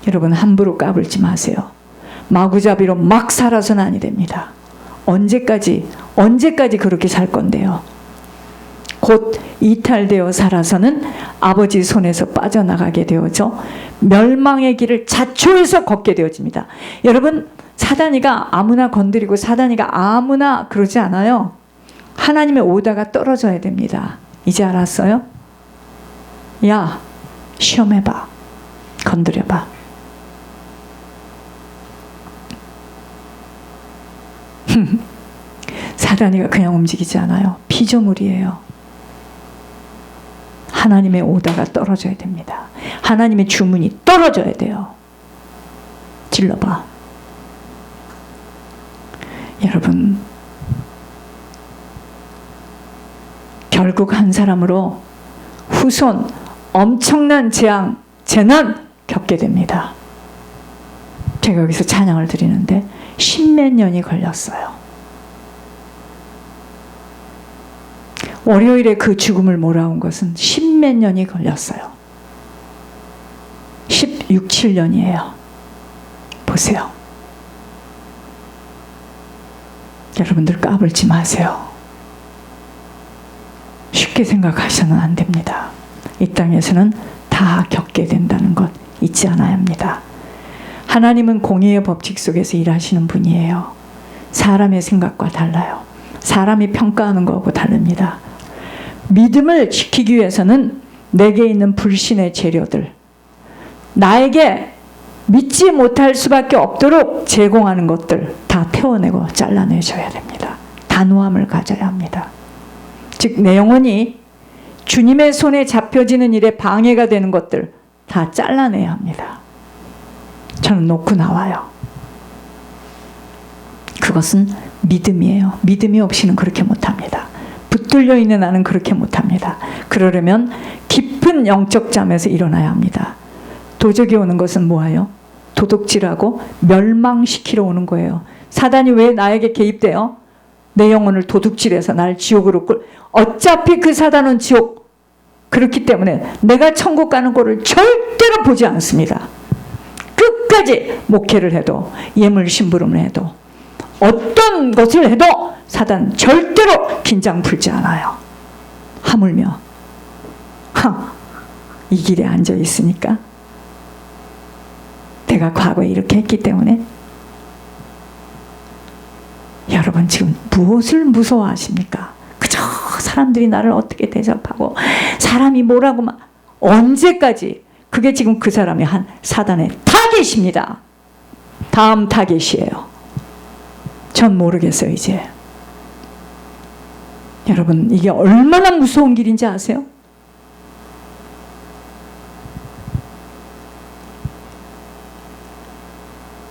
여러분, 함부로 까불지 마세요. 마구잡이로 막 살아서는 아니 됩니다. 언제까지 그렇게 살 건데요. 곧 이탈되어 살아서는 아버지 손에서 빠져나가게 되어져 멸망의 길을 자초해서 걷게 되어집니다. 여러분, 사단이가 아무나 건드리고 사단이가 아무나 그러지 않아요. 하나님의 오다가 떨어져야 됩니다. 이제 알았어요? 야, 시험해봐. 건드려봐. 사단이가 그냥 움직이지 않아요. 피조물이에요. 하나님의 오다가 떨어져야 됩니다. 하나님의 주문이 떨어져야 돼요. 질러봐. 여러분, 결국 한 사람으로 후손 엄청난 재난 겪게 됩니다. 제가 여기서 찬양을 드리는데 10몇 년이 걸렸어요. 월요일에 그 죽음을 몰아온 것은 10몇 년이 걸렸어요. 16, 7년이에요. 보세요. 여러분들 까불지 마세요. 쉽게 생각하셔는 안 됩니다. 이 땅에서는 다 겪게 된다는 것 잊지 않아야 합니다. 하나님은 공의의 법칙 속에서 일하시는 분이에요. 사람의 생각과 달라요. 사람이 평가하는 거하고 다릅니다. 믿음을 지키기 위해서는 내게 있는 불신의 재료들, 나에게 믿지 못할 수밖에 없도록 제공하는 것들 다 태워내고 잘라내줘야 됩니다. 단호함을 가져야 합니다. 즉, 내 영혼이 주님의 손에 잡혀지는 일에 방해가 되는 것들 다 잘라내야 합니다. 저는 놓고 나와요. 그것은 믿음이에요. 믿음이 없이는 그렇게 못합니다. 붙들려 있는 나는 그렇게 못합니다. 그러려면 깊은 영적 잠에서 일어나야 합니다. 도적이 오는 것은 뭐예요? 도둑질하고 멸망시키러 오는 거예요. 사단이 왜 나에게 개입돼요? 내 영혼을 도둑질해서 날 지옥으로 어차피 그 사단은 지옥. 그렇기 때문에 내가 천국 가는 거를 절대로 보지 않습니다. 끝까지 목회를 해도 예물 심부름을 해도 어떤 것을 해도 사단 절대로 긴장 풀지 않아요. 하물며 이 길에 앉아 있으니까 내가 과거에 이렇게 했기 때문에. 여러분, 지금 무엇을 무서워하십니까? 그저 사람들이 나를 어떻게 대접하고 사람이 뭐라고 막 언제까지. 그게 지금 그 사람이 한 사단의 타겟입니다. 다음 타겟이에요. 전 모르겠어요. 이제 여러분, 이게 얼마나 무서운 길인지 아세요?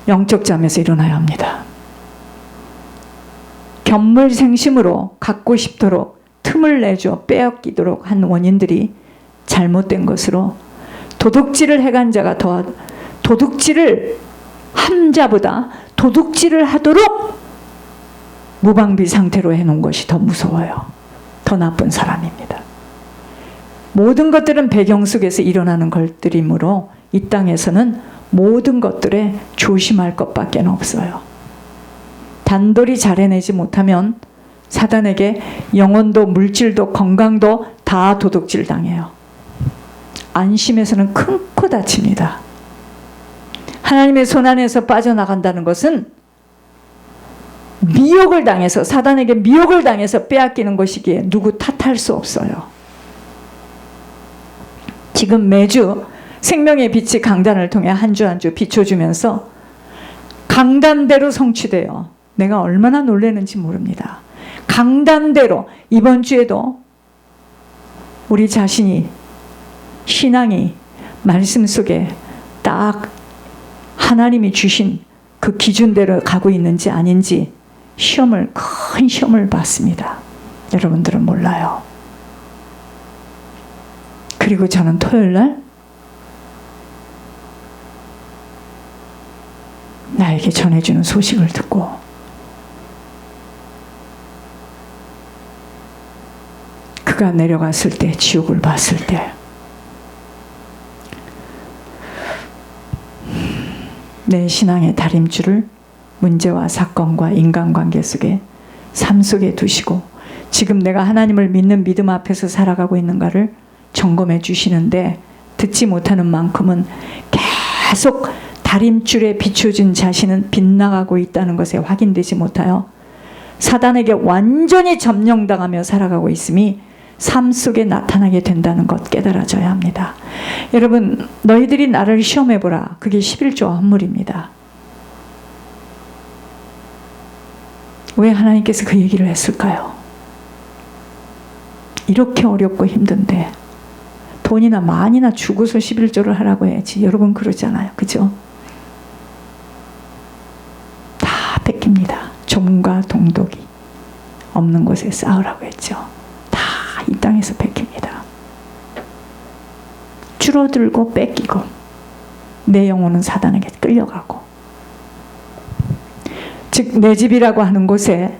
영적 잠에서 일어나야 합니다. 견물생심으로 갖고 싶도록 틈을 내줘 빼앗기도록 한 원인들이 잘못된 것으로 도둑질을 해간 자가 더 도둑질을 한 자보다 도둑질을 하도록 무방비 상태로 해놓은 것이 더 무서워요. 더 나쁜 사람입니다. 모든 것들은 배경 속에서 일어나는 것들이므로 이 땅에서는 모든 것들에 조심할 것밖에 없어요. 단돌이 잘 해내지 못하면 사단에게 영혼도 물질도 건강도 다 도둑질 당해요. 안심해서는 큰 코 다칩니다. 하나님의 손 안에서 빠져나간다는 것은 미혹을 당해서, 사단에게 미혹을 당해서 빼앗기는 것이기에 누구 탓할 수 없어요. 지금 매주 생명의 빛이 강단을 통해 한 주 한 주 비춰주면서 강단대로 성취돼요. 내가 얼마나 놀라는지 모릅니다. 강단대로 이번 주에도 우리 자신이, 신앙이 말씀 속에 딱 하나님이 주신 그 기준대로 가고 있는지 아닌지 큰 시험을 받습니다. 여러분들은 몰라요. 그리고 저는 토요일날 나에게 전해주는 소식을 듣고 그가 내려갔을 때, 지옥을 봤을 때 내 신앙의 다림줄을 문제와 사건과 인간관계 속에, 삶 속에 두시고 지금 내가 하나님을 믿는 믿음 앞에서 살아가고 있는가를 점검해 주시는데, 듣지 못하는 만큼은 계속 다림줄에 비춰진 자신은 빗나가고 있다는 것에 확인되지 못하여 사단에게 완전히 점령당하며 살아가고 있음이 삶 속에 나타나게 된다는 것 깨달아져야 합니다. 여러분, 너희들이 나를 시험해보라. 그게 11조 헌물입니다. 왜 하나님께서 그 얘기를 했을까요? 이렇게 어렵고 힘든데 돈이나 만이나 주고서 11조를 하라고 해야지. 여러분 그러잖아요. 그죠? 다 뺏깁니다. 조문과 동독이 없는 곳에 쌓으라고 했죠. 다 이 땅에서 뺏깁니다. 줄어들고 뺏기고 내 영혼은 사단에게 끌려가고, 즉 내 집이라고 하는 곳에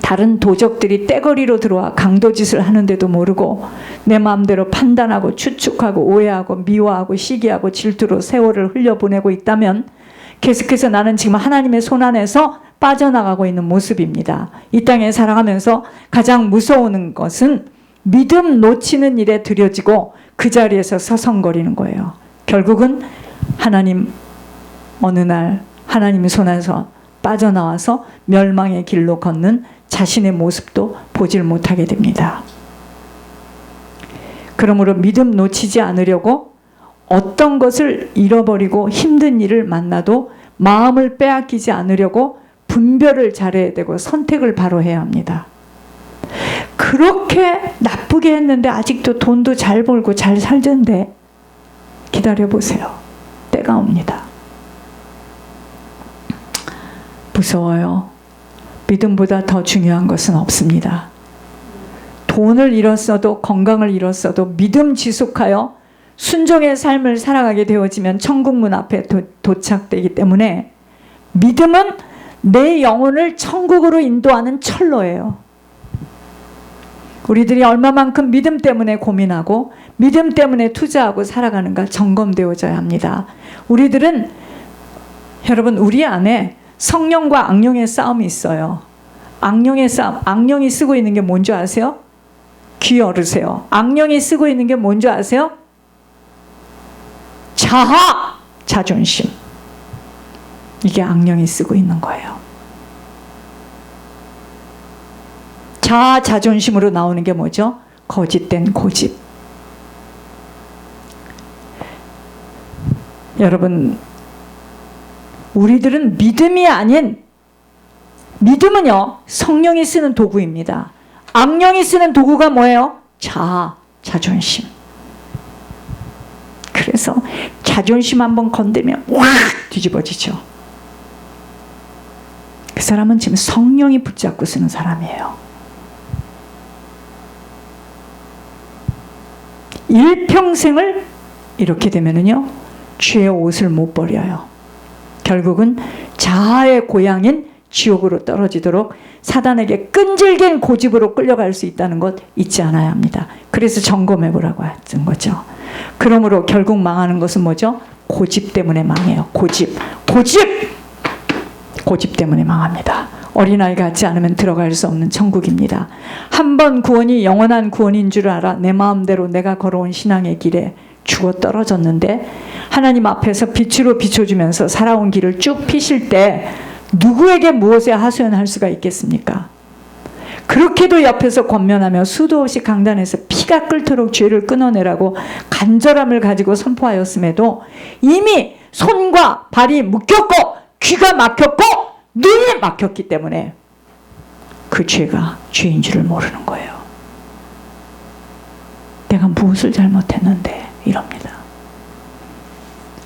다른 도적들이 떼거리로 들어와 강도짓을 하는데도 모르고 내 마음대로 판단하고 추측하고 오해하고 미워하고 시기하고 질투로 세월을 흘려보내고 있다면 계속해서 나는 지금 하나님의 손 안에서 빠져나가고 있는 모습입니다. 이 땅에 살아가면서 가장 무서운 것은 믿음 놓치는 일에 들여지고 그 자리에서 서성거리는 거예요. 결국은 하나님 어느 날 하나님의 손 안에서 빠져나와서 멸망의 길로 걷는 자신의 모습도 보질 못하게 됩니다. 그러므로 믿음 놓치지 않으려고 어떤 것을 잃어버리고 힘든 일을 만나도 마음을 빼앗기지 않으려고 분별을 잘해야 되고 선택을 바로 해야 합니다. 그렇게 나쁘게 했는데 아직도 돈도 잘 벌고 잘 살던데 기다려보세요. 때가 옵니다. 무서워요. 믿음보다 더 중요한 것은 없습니다. 돈을 잃었어도 건강을 잃었어도 믿음 지속하여 순종의 삶을 살아가게 되어지면 천국문 앞에 도착되기 때문에 믿음은 내 영혼을 천국으로 인도하는 철로예요. 우리들이 얼마만큼 믿음 때문에 고민하고 믿음 때문에 투자하고 살아가는가 점검되어져야 합니다. 우리들은, 여러분, 우리 안에 성령과 악령의 싸움이 있어요. 악령의 싸움. 악령이 쓰고 있는 게 뭔지 아세요? 귀 열으세요. 악령이 쓰고 있는 게 뭔지 아세요? 자아, 자존심. 이게 악령이 쓰고 있는 거예요. 자아, 자존심으로 나오는 게 뭐죠? 거짓된 고집. 여러분, 우리들은 믿음이 아닌, 믿음은요 성령이 쓰는 도구입니다. 악령이 쓰는 도구가 뭐예요? 자아, 자존심. 그래서 자존심 한번 건들면 확 뒤집어지죠. 그 사람은 지금 성령이 붙잡고 쓰는 사람이에요. 일평생을 이렇게 되면은요 죄의 옷을 못 버려요. 결국은 자아의 고향인 지옥으로 떨어지도록 사단에게 끈질긴 고집으로 끌려갈 수 있다는 것 잊지 않아야 합니다. 그래서 점검해 보라고 했던 거죠. 그러므로 결국 망하는 것은 뭐죠? 고집 때문에 망해요. 고집 때문에 망합니다. 어린아이 같지 않으면 들어갈 수 없는 천국입니다. 한 번 구원이 영원한 구원인 줄 알아 내 마음대로 내가 걸어온 신앙의 길에 죽어 떨어졌는데 하나님 앞에서 빛으로 비춰주면서 살아온 길을 쭉 피실 때 누구에게 무엇에 하소연할 수가 있겠습니까? 그렇게도 옆에서 권면하며 수도 없이 강단에서 피가 끓도록 죄를 끊어내라고 간절함을 가지고 선포하였음에도 이미 손과 발이 묶였고 귀가 막혔고 눈이 막혔기 때문에 그 죄가 죄인 줄을 모르는 거예요. 내가 무엇을 잘못했는데 이럽니다.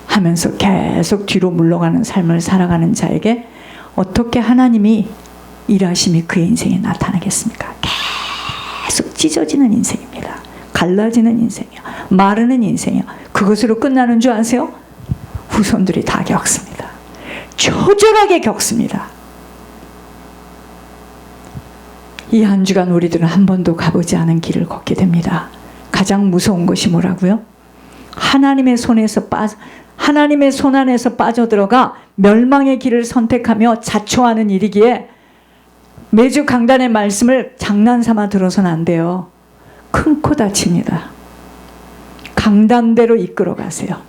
하면서 계속 뒤로 물러가는 삶을 살아가는 자에게 어떻게 하나님이 일하심이 그의 인생에 나타나겠습니까? 계속 찢어지는 인생입니다. 갈라지는 인생이요. 마르는 인생이요. 그것으로 끝나는 줄 아세요? 후손들이 다 겪습니다. 처절하게 겪습니다. 이 한 주간 우리들은 한 번도 가보지 않은 길을 걷게 됩니다. 가장 무서운 것이 뭐라고요? 하나님의 손에서 하나님의 손안에서 빠져들어가 멸망의 길을 선택하며 자초하는 일이기에 매주 강단의 말씀을 장난삼아 들어서는 안 돼요. 큰 코 다칩니다. 강단대로 이끌어 가세요.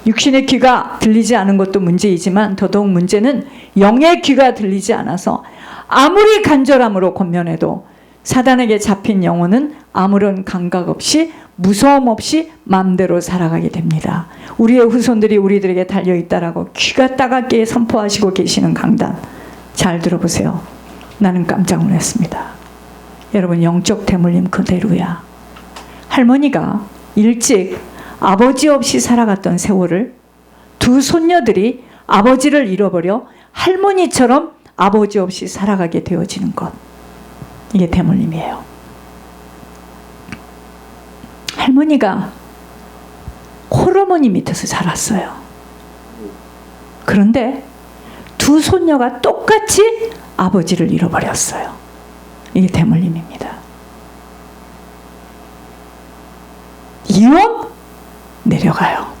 육신의 귀가 들리지 않은 것도 문제이지만 더더욱 문제는 영의 귀가 들리지 않아서 아무리 간절함으로 권면해도 사단에게 잡힌 영혼은 아무런 감각 없이 무서움 없이 마음대로 살아가게 됩니다. 우리의 후손들이 우리들에게 달려있다라고 귀가 따갑게 선포하시고 계시는 강단 잘 들어보세요. 나는 깜짝 놀랐습니다. 여러분, 영적 대물림 그대로야. 할머니가 일찍 아버지 없이 살아갔던 세월을 두 손녀들이 아버지를 잃어버려 할머니처럼 아버지 없이 살아가게 되어지는 것, 이게 대물림이에요. 할머니가 홀어머니 밑에서 자랐어요. 그런데 두 손녀가 똑같이 아버지를 잃어버렸어요. 이게 대물림입니다. 이혼? 내려가요.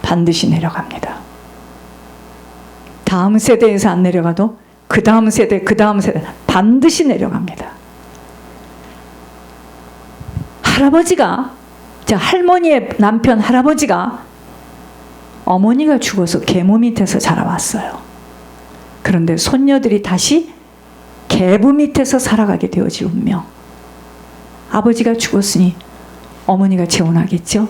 반드시 내려갑니다. 다음 세대에서 안 내려가도 그 다음 세대, 그 다음 세대 반드시 내려갑니다. 할아버지가, 할머니의 남편 할아버지가 어머니가 죽어서 계모 밑에서 자라왔어요. 그런데 손녀들이 다시 계부 밑에서 살아가게 되어질 운명. 아버지가 죽었으니 어머니가 재혼하겠죠?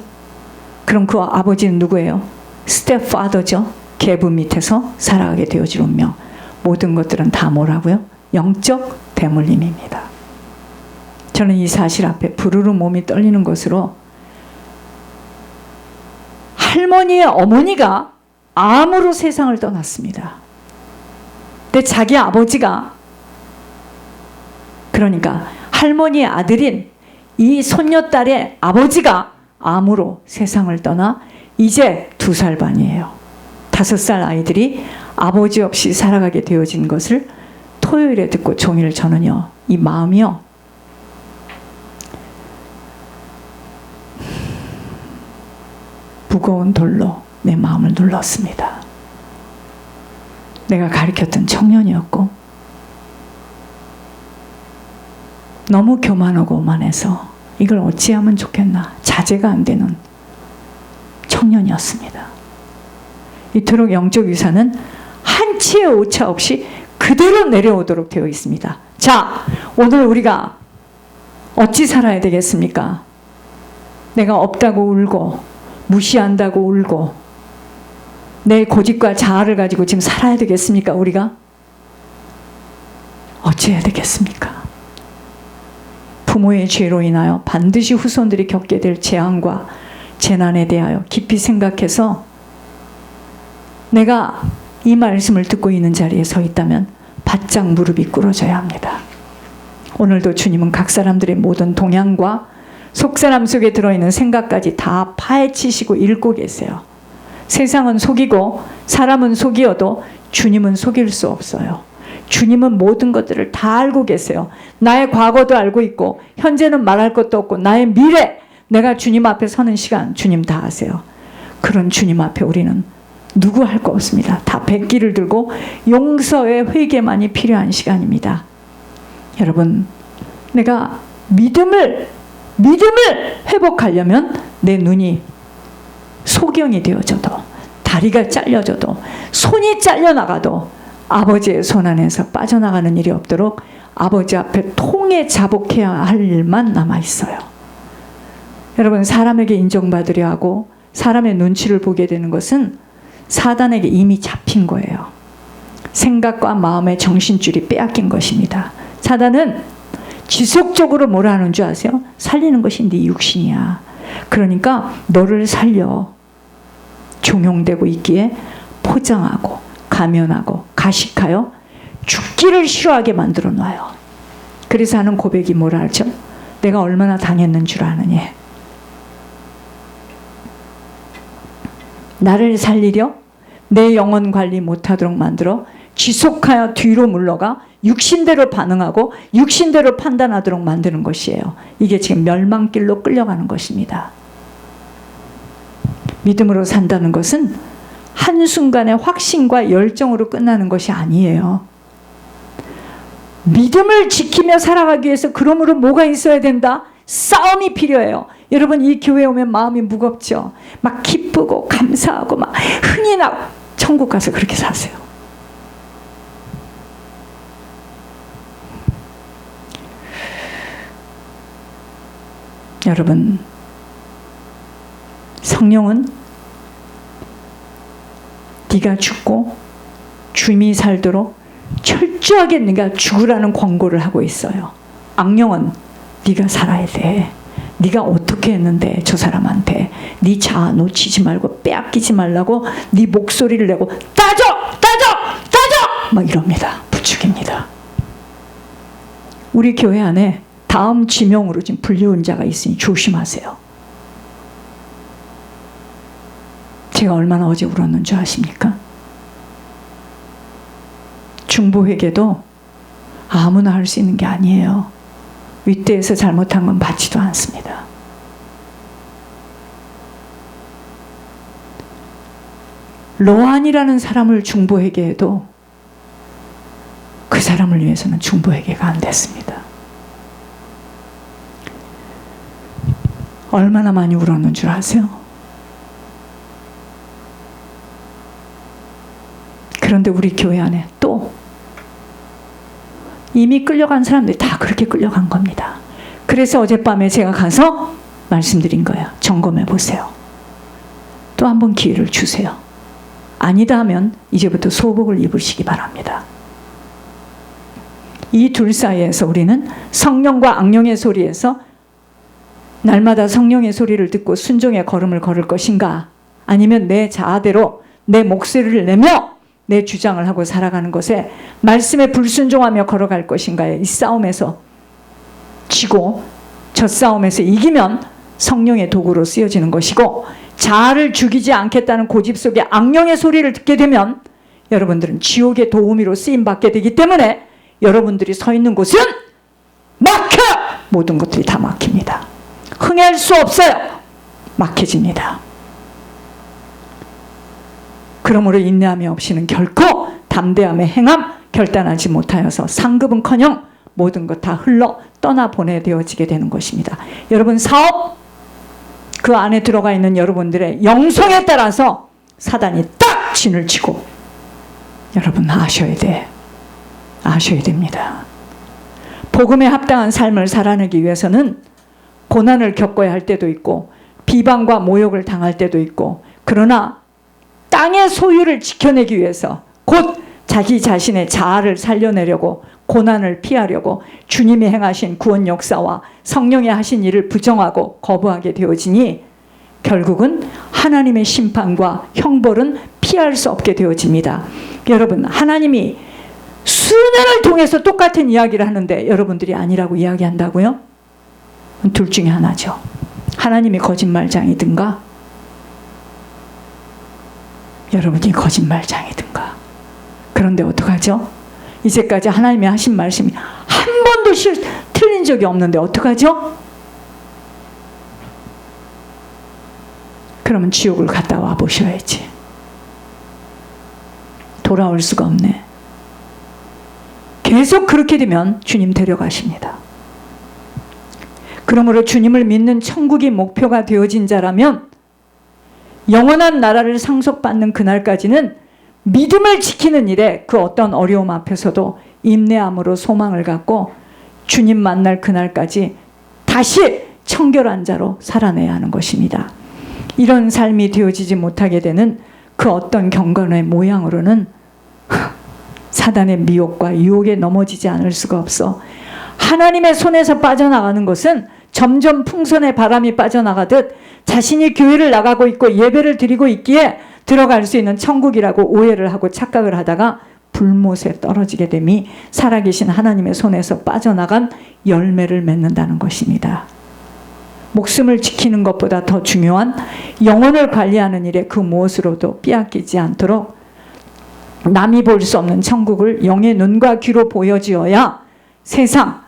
그럼 그 아버지는 누구예요? 스텝파더죠. 계부 밑에서 살아가게 되어질 운명. 모든 것들은 다 뭐라고요? 영적 대물림입니다. 저는 이 사실 앞에 부르르 몸이 떨리는 것으로 할머니의 어머니가 암으로 세상을 떠났습니다. 근데 자기 아버지가, 그러니까 할머니의 아들인 이 손녀딸의 아버지가 암으로 세상을 떠나 이제 2살 반이에요. 5살 아이들이 아버지 없이 살아가게 되어진 것을 토요일에 듣고 종일 저는요, 이 마음이요, 무거운 돌로 내 마음을 눌렀습니다. 내가 가르쳤던 청년이었고 너무 교만하고 오만해서 이걸 어찌하면 좋겠나 자제가 안 되는 청년이었습니다. 이토록 영적 유산은 한치의 오차 없이 그대로 내려오도록 되어 있습니다. 자, 오늘 우리가 어찌 살아야 되겠습니까? 내가 없다고 울고 무시한다고 울고 내 고집과 자아를 가지고 지금 살아야 되겠습니까? 우리가 어찌해야 되겠습니까? 부모의 죄로 인하여 반드시 후손들이 겪게 될 재앙과 재난에 대하여 깊이 생각해서 내가 이 말씀을 듣고 있는 자리에 서 있다면 바짝 무릎이 꿇어져야 합니다. 오늘도 주님은 각 사람들의 모든 동향과 속사람 속에 들어있는 생각까지 다 파헤치시고 읽고 계세요. 세상은 속이고 사람은 속이어도 주님은 속일 수 없어요. 주님은 모든 것들을 다 알고 계세요. 나의 과거도 알고 있고 현재는 말할 것도 없고 나의 미래, 내가 주님 앞에 서는 시간 주님 다 아세요. 그런 주님 앞에 우리는 누구 할 거 없습니다. 다 백기를 들고 용서의 회개만이 필요한 시간입니다. 여러분, 내가 믿음을 회복하려면 내 눈이 소경이 되어져도, 다리가 잘려져도, 손이 잘려나가도 아버지의 손 안에서 빠져나가는 일이 없도록 아버지 앞에 통해 자복해야 할 일만 남아있어요. 여러분, 사람에게 인정받으려 하고 사람의 눈치를 보게 되는 것은 사단에게 이미 잡힌 거예요. 생각과 마음의 정신줄이 빼앗긴 것입니다. 사단은 지속적으로 뭐라 하는 줄 아세요? 살리는 것이 네 육신이야. 그러니까 너를 살려. 종용되고 있기에 포장하고 가면하고 가식하여 죽기를 싫어하게 만들어 놔요. 그래서 하는 고백이 뭐라 하죠? 내가 얼마나 당했는 줄 아느냐. 나를 살리려 내 영혼 관리 못하도록 만들어 지속하여 뒤로 물러가 육신대로 반응하고 육신대로 판단하도록 만드는 것이에요. 이게 지금 멸망길로 끌려가는 것입니다. 믿음으로 산다는 것은 한순간의 확신과 열정으로 끝나는 것이 아니에요. 믿음을 지키며 살아가기 위해서 그러므로 뭐가 있어야 된다? 싸움이 필요해요. 여러분, 이 교회에 오면 마음이 무겁죠? 막 기쁘고 감사하고 막 흥이 나고 천국 가서 그렇게 사세요. 여러분, 성령은 네가 죽고 주님이 살도록 철저하게 네가 죽으라는 권고를 하고 있어요. 악령은 네가 살아야 돼. 네가 어떻게 했는데 저 사람한테 네 자아 놓치지 말고 빼앗기지 말라고 네 목소리를 내고 따져! 막 이럽니다. 부축입니다. 우리 교회 안에 다음 지명으로 지금 불려온 자가 있으니 조심하세요. 제가 얼마나 어제 울었는 줄 아십니까? 중보회개도 아무나 할 수 있는 게 아니에요. 윗대에서 잘못한 건 받지도 않습니다. 로안이라는 사람을 중보회개해도 그 사람을 위해서는 중보회개가 안 됐습니다. 얼마나 많이 울었는 줄 아세요? 그런데 우리 교회 안에 또 이미 끌려간 사람들이 다 그렇게 끌려간 겁니다. 그래서 어젯밤에 제가 가서 말씀드린 거예요. 점검해 보세요. 또 한 번 기회를 주세요. 아니다 하면 이제부터 소복을 입으시기 바랍니다. 이 둘 사이에서 우리는 성령과 악령의 소리에서 날마다 성령의 소리를 듣고 순종의 걸음을 걸을 것인가, 아니면 내 자아대로 내 목소리를 내며 내 주장을 하고 살아가는 것에 말씀에 불순종하며 걸어갈 것인가에, 이 싸움에서 지고 저 싸움에서 이기면 성령의 도구로 쓰여지는 것이고, 자아를 죽이지 않겠다는 고집 속에 악령의 소리를 듣게 되면 여러분들은 지옥의 도우미로 쓰임받게 되기 때문에 여러분들이 서 있는 곳은 막혀! 모든 것들이 다 막힙니다. 흥할 수 없어요. 막혀집니다. 그러므로 인내함이 없이는 결코 담대함의 행함 결단하지 못하여서 상급은커녕 모든 것 다 흘러 떠나보내되어지게 되는 것입니다. 여러분, 사업, 그 안에 들어가 있는 여러분들의 영성에 따라서 사단이 딱 진을 치고, 여러분 아셔야 돼. 아셔야 됩니다. 복음에 합당한 삶을 살아내기 위해서는 고난을 겪어야 할 때도 있고 비방과 모욕을 당할 때도 있고, 그러나 땅의 소유를 지켜내기 위해서, 곧 자기 자신의 자아를 살려내려고, 고난을 피하려고 주님이 행하신 구원 역사와 성령이 하신 일을 부정하고 거부하게 되어지니 결국은 하나님의 심판과 형벌은 피할 수 없게 되어집니다. 여러분, 하나님이 수년을 통해서 똑같은 이야기를 하는데 여러분들이 아니라고 이야기한다고요? 둘 중에 하나죠. 하나님이 거짓말장이든가 여러분이 거짓말장이든가. 그런데 어떡하죠? 이제까지 하나님이 하신 말씀이 한 번도 틀린 적이 없는데 어떡하죠? 그러면 지옥을 갔다 와 보셔야지. 돌아올 수가 없네. 계속 그렇게 되면 주님 데려가십니다. 그러므로 주님을 믿는 천국이 목표가 되어진 자라면 영원한 나라를 상속받는 그날까지는 믿음을 지키는 일에 그 어떤 어려움 앞에서도 인내함으로 소망을 갖고 주님 만날 그날까지 다시 청결한 자로 살아내야 하는 것입니다. 이런 삶이 되어지지 못하게 되는 그 어떤 경건의 모양으로는 사단의 미혹과 유혹에 넘어지지 않을 수가 없어. 하나님의 손에서 빠져나가는 것은 점점 풍선에 바람이 빠져나가듯 자신이 교회를 나가고 있고 예배를 드리고 있기에 들어갈 수 있는 천국이라고 오해를 하고 착각을 하다가 불못에 떨어지게 됨이 살아계신 하나님의 손에서 빠져나간 열매를 맺는다는 것입니다. 목숨을 지키는 것보다 더 중요한 영혼을 관리하는 일에 그 무엇으로도 빼앗기지 않도록 남이 볼 수 없는 천국을 영의 눈과 귀로 보여지어야 세상,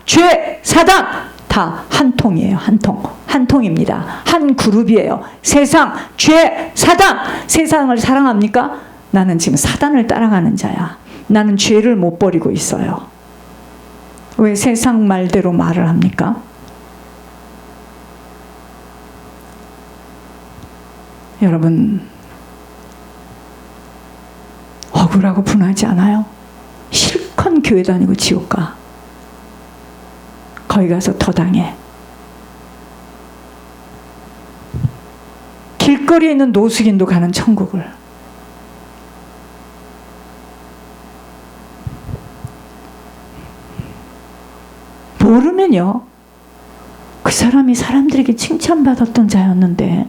죄, 사단 다 다 한 통이에요. 한 통. 한 통입니다. 한 그룹이에요. 세상, 죄, 사단. 세상을 사랑합니까? 나는 지금 사단을 따라가는 자야. 나는 죄를 못 버리고 있어요. 왜 세상 말대로 말을 합니까? 여러분, 억울하고 분하지 않아요? 실컷 교회 다니고 지옥 가. 거기 가서 더 당해. 길거리에 있는 노숙인도 가는 천국을. 모르면요, 그 사람이 사람들에게 칭찬받았던 자였는데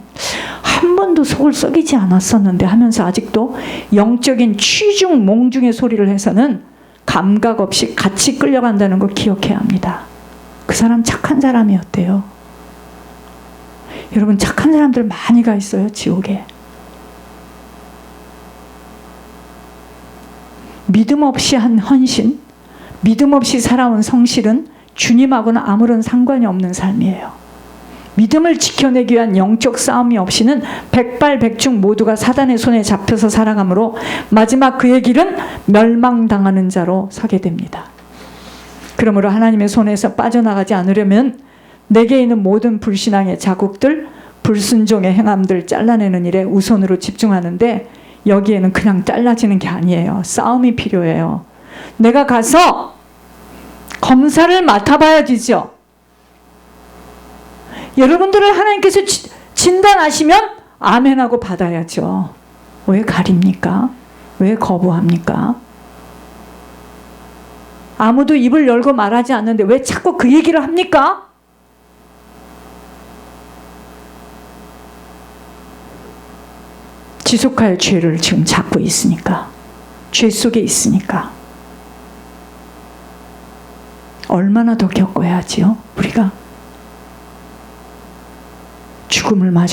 한 번도 속을 썩이지 않았었는데 하면서 아직도 영적인 취중 몽중의 소리를 해서는 감각 없이 같이 끌려간다는 걸 기억해야 합니다. 그 사람 착한 사람이었대요. 여러분, 착한 사람들 많이 가 있어요, 지옥에. 믿음 없이 한 헌신, 믿음 없이 살아온 성실은 주님하고는 아무런 상관이 없는 삶이에요. 믿음을 지켜내기 위한 영적 싸움이 없이는 백발백중 모두가 사단의 손에 잡혀서 살아가므로 마지막 그의 길은 멸망당하는 자로 서게 됩니다. 그러므로 하나님의 손에서 빠져나가지 않으려면 내게 있는 모든 불신앙의 자국들, 불순종의 행함들 잘라내는 일에 우선으로 집중하는데, 여기에는 그냥 잘라지는 게 아니에요. 싸움이 필요해요. 내가 가서 검사를 맡아봐야 되죠. 여러분들을 하나님께서 진단하시면 아멘하고 받아야죠. 왜 가립니까? 왜 거부합니까? 아무도 입을 열고 말하지 않는데 왜 자꾸 그 얘기를 합니까? 지속할 죄를 지금 잡고 있으니까, 죄 속에 있으니까. 얼마나 더 겪어야 하지요, 우리가? 죽음을 맞아